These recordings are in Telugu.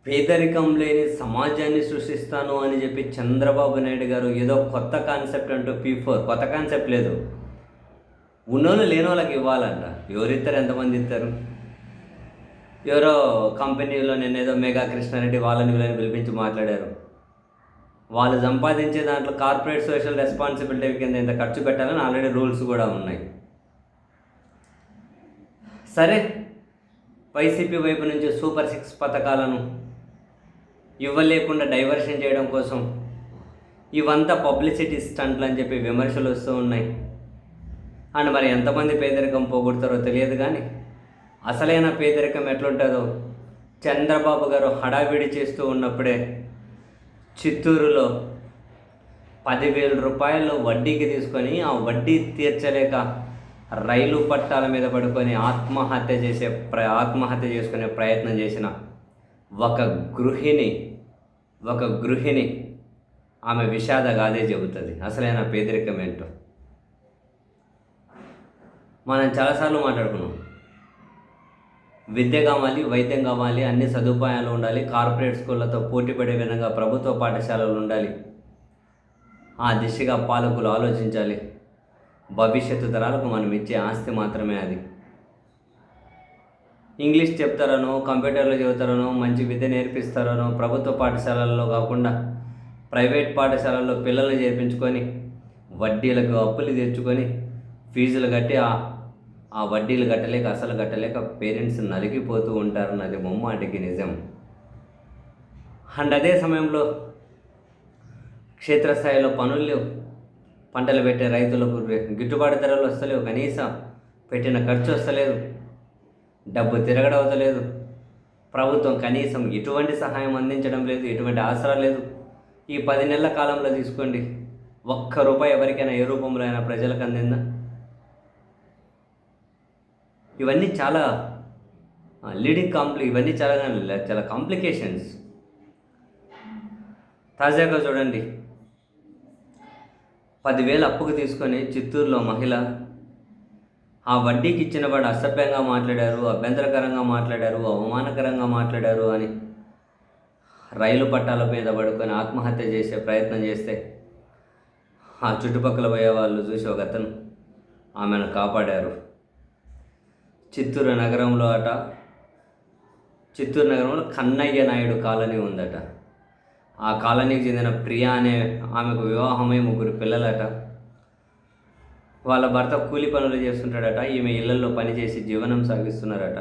పేదరికం లేని సమాజాన్ని సృష్టిస్తాను అని చెప్పి చంద్రబాబు నాయుడు గారు ఏదో కొత్త కాన్సెప్ట్ అంటూ P4 కొత్త కాన్సెప్ట్ లేదు. ఉన్నోళ్ళు లేని వాళ్ళకి ఇవ్వాలంట. ఎవరిస్తారు, ఎంతమంది ఇస్తారు? ఎవరో కంపెనీలో నేనేదో మెగా కృష్ణారెడ్డి వాళ్ళని వీళ్ళని పిలిపించి మాట్లాడారు. వాళ్ళు సంపాదించే దాంట్లో కార్పొరేట్ సోషల్ రెస్పాన్సిబిలిటీ కింద ఎంత ఖర్చు పెట్టాలని ఆల్రెడీ రూల్స్ కూడా ఉన్నాయి. సరే, వైసీపీ వైపు నుంచి సూపర్ 6 పథకాలను ఇవ్వలేకుండా డైవర్షన్ చేయడం కోసం ఇవంతా పబ్లిసిటీ స్టంట్లు అని చెప్పి విమర్శలు వస్తూ ఉన్నాయి. అండ్ మరి ఎంతమంది పేదరికం పోగొడతారో తెలియదు, కానీ అసలైన పేదరికం ఎట్లుంటుందో చంద్రబాబు గారు హడావిడి చేస్తూ ఉన్నప్పుడే చిత్తూరులో 10,000 రూపాయలు వడ్డీకి తీసుకొని ఆ వడ్డీ తీర్చలేక రైలు పట్టాల మీద పడుకొని ఆత్మహత్య చేసుకునే ప్రయత్నం చేసిన ఒక గృహిణి ఆమె విషాదగాథే చెబుతుంది అసలైన పేదరికం ఏంటో. మనం చాలాసార్లు మాట్లాడుకున్నాం. విద్య కావాలి, వైద్యం కావాలి, అన్ని సదుపాయాలు ఉండాలి, కార్పొరేట్ స్కూళ్ళతో పోటీ పడే విధంగా ప్రభుత్వ పాఠశాలలు ఉండాలి. ఆ దిశగా పాలకులు ఆలోచించాలి. భవిష్యత్తు తరాలకు మనం ఇచ్చే ఆస్తి మాత్రమే అది. ఇంగ్లీష్ చెప్తారనో, కంప్యూటర్లో చెబుతారనో, మంచి విద్య నేర్పిస్తారనో ప్రభుత్వ పాఠశాలల్లో కాకుండా ప్రైవేట్ పాఠశాలల్లో పిల్లల్ని చేర్పించుకొని వడ్డీలకు అప్పులు తెచ్చుకొని ఫీజులు కట్టి ఆ వడ్డీలు కట్టలేక పేరెంట్స్ నలిగిపోతూ ఉంటారన్నది ముమ్మాటికి నిజం. అండ్ అదే సమయంలో క్షేత్రస్థాయిలో పనులు పంటలు పెట్టే రైతులకు గిట్టుబాటు ధరలు వస్తలేవు, కనీసం పెట్టిన ఖర్చు వస్తలేదు, డబ్బు తిరగడవుతలేదు, ప్రభుత్వం కనీసం ఎటువంటి సహాయం అందించడం లేదు, ఎటువంటి ఆసరా లేదు. ఈ 10 నెలల కాలంలో తీసుకోండి, ₹1 ఎవరికైనా ఏ రూపంలో అయినా ప్రజలకు అందిందా? ఇవన్నీ చాలా ఇవన్నీ చాలా కాంప్లికేషన్స్. తాజాగా చూడండి, 10,000 అప్పుకు తీసుకొని చిత్తూరులో మహిళ ఆ వడ్డీకి ఇచ్చిన వాడు అసభ్యంగా మాట్లాడారు, అభ్యంతరకరంగా మాట్లాడారు, అవమానకరంగా మాట్లాడారు అని రైలు పట్టాల మీద పడుకొని ఆత్మహత్య చేసే ప్రయత్నం చేస్తే ఆ చుట్టుపక్కల పోయే వాళ్ళు చూసి ఒక అతను ఆమెను కాపాడారు. చిత్తూరు నగరంలో కన్నయ్య నాయుడు కాలనీ ఉందట. ఆ కాలనీకి చెందిన ప్రియా అనే ఆమెకు వివాహమై 3 పిల్లలట. వాళ్ళ భర్త కూలి పనులు చేస్తుంటాడట, ఈమె ఇళ్లలో పనిచేసి జీవనం సాగిస్తున్నారట.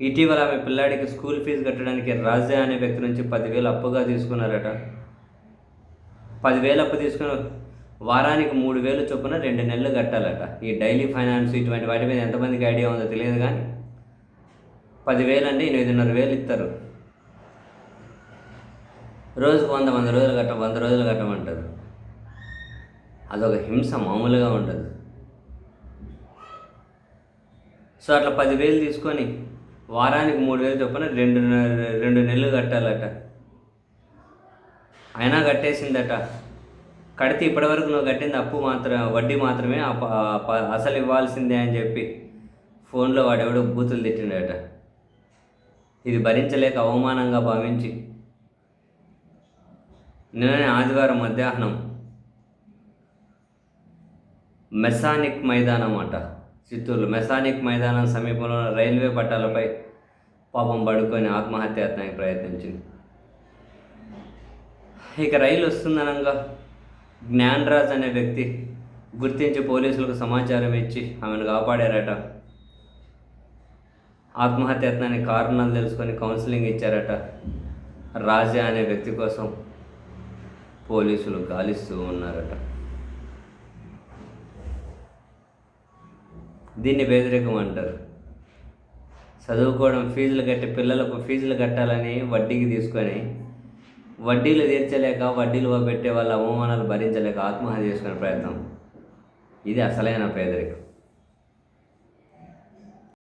ఇటీవల ఆమె పిల్లాడికి స్కూల్ ఫీజు కట్టడానికి రాజా అనే వ్యక్తి నుంచి 10,000 అప్పుగా తీసుకున్నారట. 10,000 అప్పు తీసుకుని వారానికి 3,000 చొప్పున 2 నెలలు కట్టాలట. ఈ డైలీ ఫైనాన్స్ ఇటువంటి వాటి మీద ఎంతమందికి ఐడియా ఉందో తెలియదు, కానీ 10,000 అంటే 8,500 ఇస్తారు. రోజుకు 100 రోజులు కట్టమంటారు. అదొక హింస మామూలుగా ఉంటుంది. సో అట్లా 10,000 తీసుకొని వారానికి 3,000 చొప్పున 2 నెలలు కట్టాలట. అయినా కట్టేసిందట. కడితే ఇప్పటివరకు నువ్వు కట్టింది వడ్డీ మాత్రమే, అసలు ఇవ్వాల్సిందే అని చెప్పి ఫోన్లో వాడెవడో బూతులు తిట్టిండట. ఇది భరించలేక అవమానంగా భావించి నిన్ననే ఆదివారం మధ్యాహ్నం మెసానిక్ మైదానం చిత్తూరులో మెసానిక్ మైదానం సమీపంలో రైల్వే పట్టాలపై పాపం పడుకొని ఆత్మహత్యానికి ప్రయత్నించింది. ఇక రైలు వస్తుందనంగా జ్ఞానరాజ్ అనే వ్యక్తి గుర్తించి పోలీసులకు సమాచారం ఇచ్చి ఆమెను కాపాడారట. ఆత్మహత్యానికి కారణాలు తెలుసుకొని కౌన్సిలింగ్ ఇచ్చారట. రాజా అనే వ్యక్తి కోసం పోలీసులు గాలిస్తూ ఉన్నారట. దీన్ని పేదరికం అంటారు. చదువుకోవడం, పిల్లలకు ఫీజులు కట్టాలని వడ్డీకి తీసుకొని వడ్డీలు తీర్చలేక వడ్డీలు పెట్టే వాళ్ళ అవమానాలు భరించలేక ఆత్మహత్య చేసుకునే ప్రయత్నం. ఇది అసలైన పేదరికం.